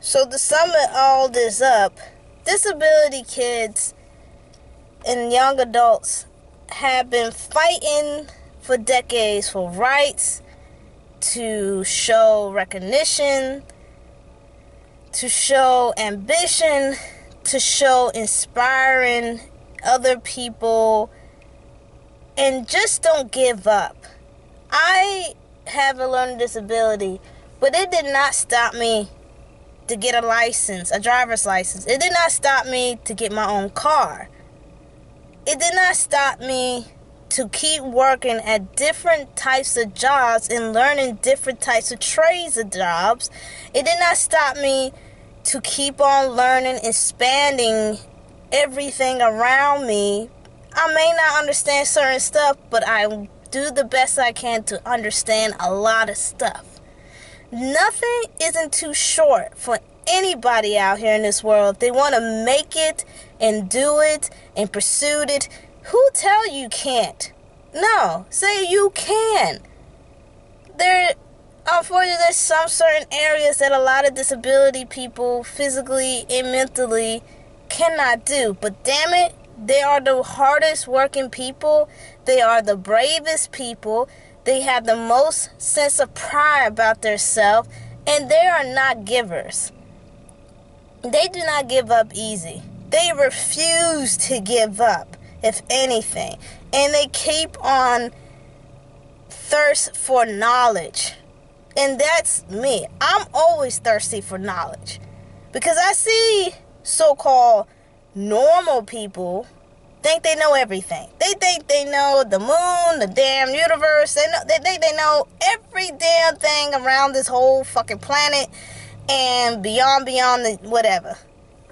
So to sum it all this up, disability kids and young adults have been fighting for decades for rights, to show recognition, to show ambition, to show inspiring other people, and just don't give up. I have a learning disability, but it did not stop me to get a license, a driver's license. It did not stop me to get my own car. It did not stop me to keep working at different types of jobs and learning different types of trades of jobs. It did not stop me to keep on learning, expanding everything around me. I may not understand certain stuff, but I do the best I can to understand a lot of stuff. Nothing isn't too short for anybody out here in this world. If they want to make it and do it and pursue it, who tell you can't? No, say you can. Unfortunately, there's some certain areas that a lot of disability people physically and mentally cannot do. But damn it, they are the hardest working people. They are the bravest people. They have the most sense of pride about themselves, and they are not givers. They do not give up easy. They refuse to give up, if anything. And they keep on thirst for knowledge. And that's me. I'm always thirsty for knowledge. Because I see so-called normal people think they know everything. They think they know the moon, the damn universe. They know every damn thing around this whole fucking planet and beyond the whatever.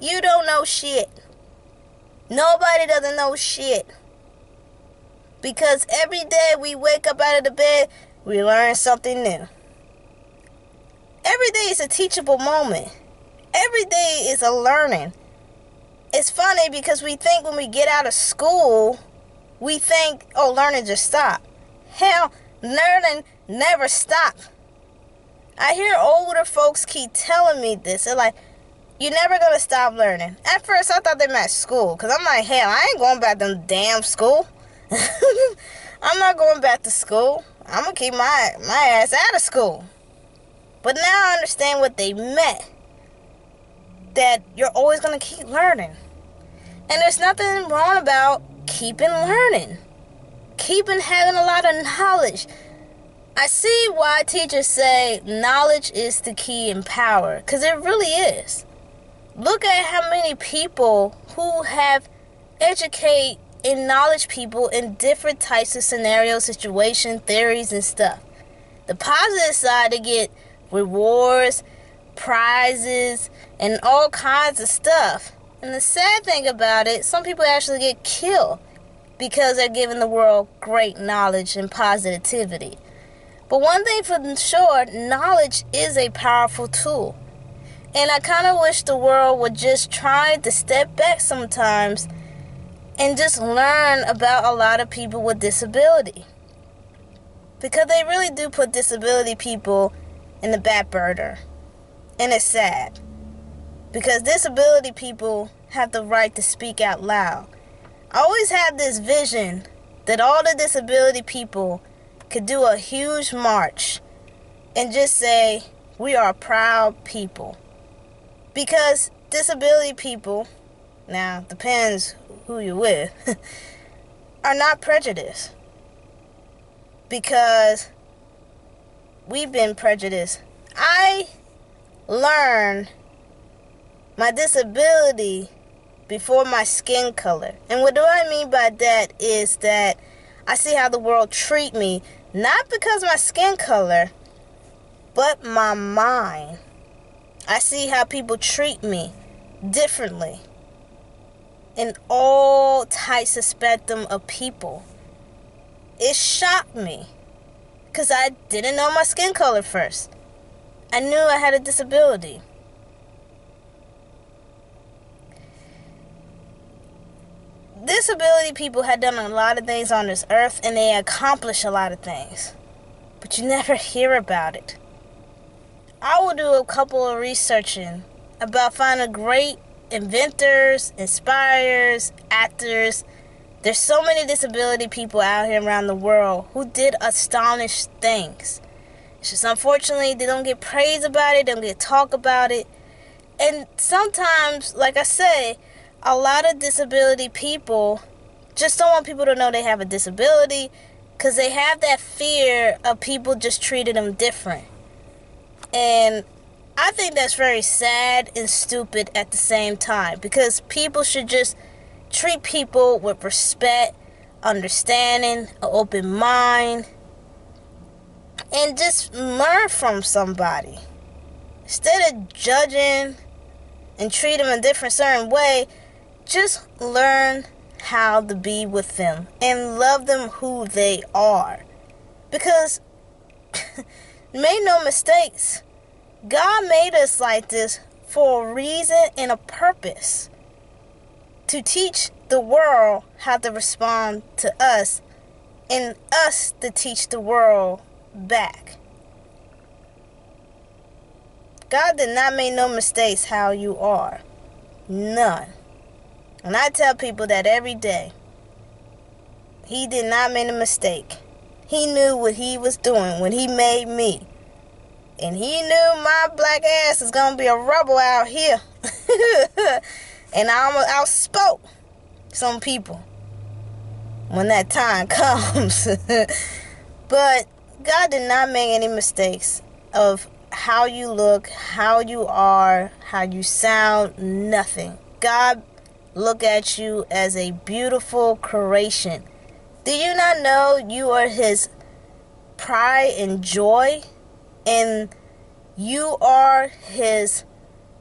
You don't know shit. Nobody doesn't know shit. Because every day we wake up out of the bed, we learn something new. Every day is a teachable moment. Every day is a learning. It's funny because we think when we get out of school, we think, oh, learning just stopped. Hell, learning never stopped. I hear older folks keep telling me this. They're like, you're never going to stop learning. At first, I thought they meant school. Because I'm like, hell, I ain't going back to damn school. I'm not going back to school. I'm going to keep my ass out of school. But now I understand what they meant. That you're always going to keep learning. And there's nothing wrong about keeping learning. Keeping having a lot of knowledge. I see why teachers say knowledge is the key in power. Because it really is. Look at how many people who have educate and knowledge people in different types of scenarios, situations, theories, and stuff. The positive side, they get rewards, prizes, and all kinds of stuff. And the sad thing about it, some people actually get killed because they're giving the world great knowledge and positivity. But one thing for sure, knowledge is a powerful tool. And I kind of wish the world would just try to step back sometimes and just learn about a lot of people with disability. Because they really do put disability people in the back burner. And it's sad. Because disability people have the right to speak out loud. I always have this vision that all the disability people could do a huge march and just say, we are proud people. Because disability people, now depends who you're with, are not prejudiced. Because we've been prejudiced. I learned my disability before my skin color. And what do I mean by that is that I see how the world treat me, not because of my skin color, but my mind. I see how people treat me differently in all types of spectrum of people. It shocked me because I didn't know my skin color first. I knew I had a disability. Disability people had done a lot of things on this earth and they accomplished a lot of things. But you never hear about it. I will do a couple of researching about finding great inventors, inspirers, actors. There's so many disability people out here around the world who did astonishing things. It's just unfortunately they don't get praise about it, they don't get talk about it. And sometimes, like I say, a lot of disability people just don't want people to know they have a disability because they have that fear of people just treating them different. And I think that's very sad and stupid at the same time, because people should just treat people with respect, understanding, an open mind, and just learn from somebody. Instead of judging and treat them a different certain way, just learn how to be with them and love them who they are. Because make no mistakes, God made us like this for a reason and a purpose. To teach the world how to respond to us, and us to teach the world back. God did not make no mistakes how you are. None. And I tell people that every day. He did not make a mistake. He knew what he was doing when he made me. And he knew my black ass is going to be a rebel out here. And I almost outspoke some people when that time comes. But God did not make any mistakes of how you look, how you are, how you sound, nothing. God look at you as a beautiful creation. Do you not know you are his pride and joy? And you are his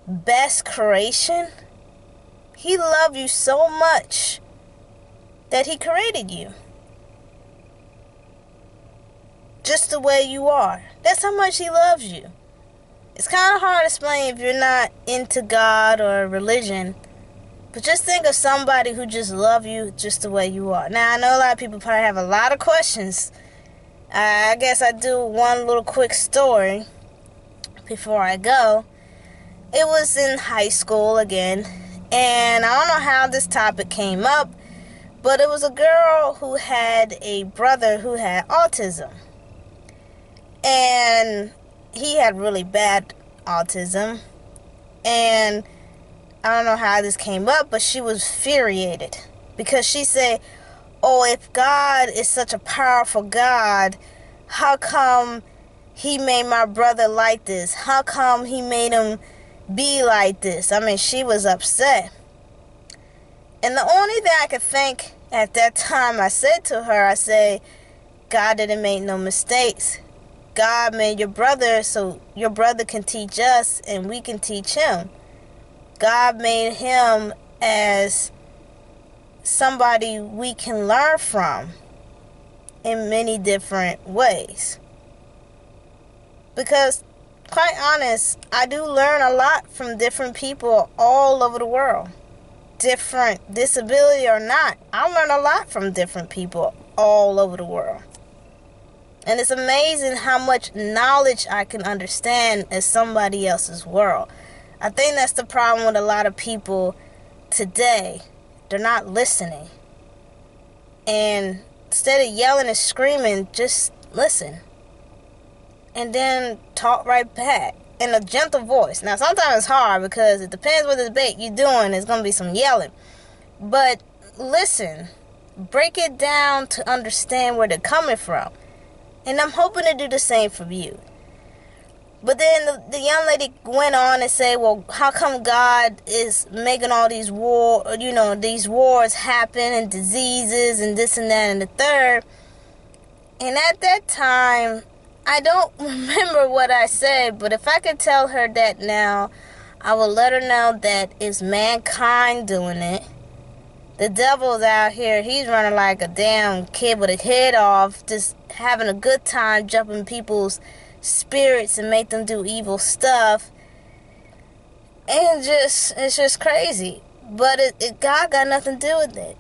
best creation? He loved you so much that he created you just the way you are. That's how much he loves you. It's kind of hard to explain if you're not into God or religion, but just think of somebody who just loves you just the way you are. Now, I know a lot of people probably have a lot of questions. I guess I do one little quick story before I go. It was in high school again, and I don't know how this topic came up, but it was a girl who had a brother who had autism. And he had really bad autism. And I don't know how this came up, but she was infuriated. Because she said, oh, if God is such a powerful God, how come he made my brother like this? How come he made him be like this? I mean, she was upset. And the only thing I could think at that time, I said to her, I said, God didn't make no mistakes. God made your brother so your brother can teach us and we can teach him. God made him as somebody we can learn from in many different ways. Because, quite honest, I do learn a lot from different people all over the world. Different disability or not, I learn a lot from different people all over the world. And it's amazing how much knowledge I can understand in somebody else's world. I think that's the problem with a lot of people today. They're not listening. And instead of yelling and screaming, just listen. And then talk right back in a gentle voice. Now, sometimes it's hard because it depends what debate you're doing. There's going to be some yelling. But listen. Break it down to understand where they're coming from. And I'm hoping to do the same for you. But then the young lady went on and said, well, how come God is making all these these wars happen and diseases and this and that and the third? And at that time, I don't remember what I said, but if I could tell her that now, I would let her know that it's mankind doing it. The devil's out here. He's running like a damn kid with a head off, just having a good time, jumping people's spirits and make them do evil stuff. And it's just crazy. But God got nothing to do with it.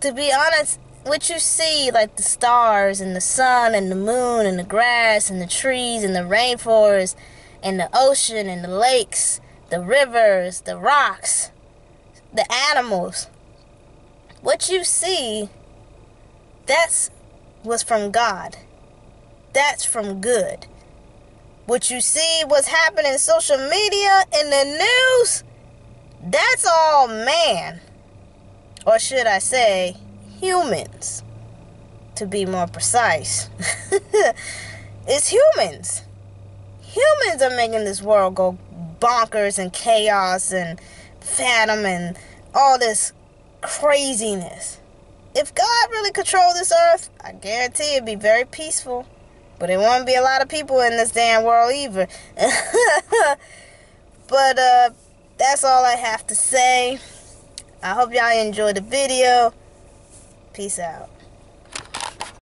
To be honest, what you see, like the stars and the sun and the moon and the grass and the trees and the rainforest and the ocean and the lakes, the rivers, the rocks, the animals. What you see, that's was from God. That's from good. What you see, what's happening in social media, in the news, that's all man. Or should I say, humans, to be more precise. It's humans. Humans are making this world go bonkers and chaos and phantom and all this craziness. If God really controlled this earth, I guarantee it'd be very peaceful. But there won't be a lot of people in this damn world either. But that's all I have to say. I hope y'all enjoyed the video. Peace out.